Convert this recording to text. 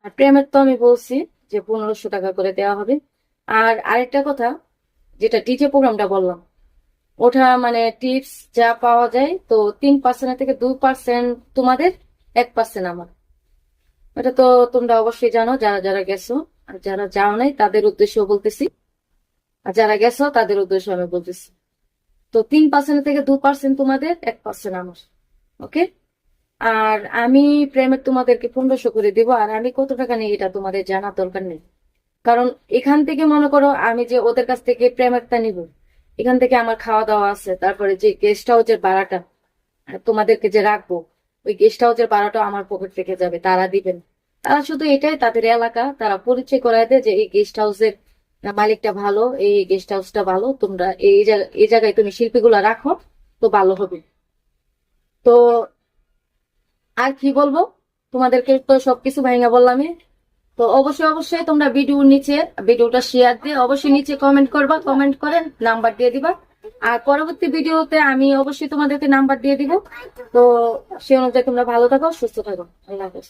আর প্রেমের তো আমি বলছি যে 1500 টাকা করে দেওয়া হবে। আর আরেকটা কথা, যেটা ডিজে প্রোগ্রামটা বললাম, ওটা মানে টিপস যা পাওয়া যায়, তো 3% থেকে 2% তোমাদের, 1% আমার। এটা তো তোমরা অবশ্যই জানো যারা যারা গেছো। আর যারা যাও নাই তাদের উদ্দেশ্যে বলতেছি, আর যারা গেছো তাদের উদ্দেশ্যে আমি বলতেছি। তো 3% থেকে 2% তোমাদের, 1% আমার। ওকে। আর আমি প্রেমের তোমাদেরকে 1500 করে দিব। আর আমি কত টাকা নিই এটা তোমাদের জানার দরকার নেই। কারণ এখান থেকে মনে করো আমি যে ওদের কাছ থেকে প্রেমেরটা নিব, এখান থেকে আমার খাওয়া দাওয়া আছে, তারপরে যে গেস্ট হাউসের ভাড়াটা তোমাদেরকে যে রাখবো, ওই গেস্ট হাউসের ভাড়াটা আমার পকেট থেকে যাবে, তারা দিবেন। তারা শুধু এটাই, তাদের এলাকা তারা পরিচয় করায় দেয় যে এই গেস্ট হাউসের মালিকটা ভালো, এই গেস্ট হাউসটা ভালো, তোমরা এই জায়গায় তুমি শিল্পীগুলা রাখো, তো ভালো হবে। তো আর কি বলবো, তোমাদেরকে তো সবকিছু ভাঙা বললামই। তো অবশ্যই অবশ্যই তোমরা ভিডিওটা শেয়ার দিয়ে অবশ্যই নিচে কমেন্ট করবা, কমেন্ট করে নাম্বার দিয়ে দিবা। আর পরবর্তী ভিডিওতে আমি অবশ্যই তোমাদেরকে নাম্বার দিয়ে দিব। তো সে অনুযায়ী তোমরা ভালো থাকো, সুস্থ থাকো। আল্লাহ হাফেজ।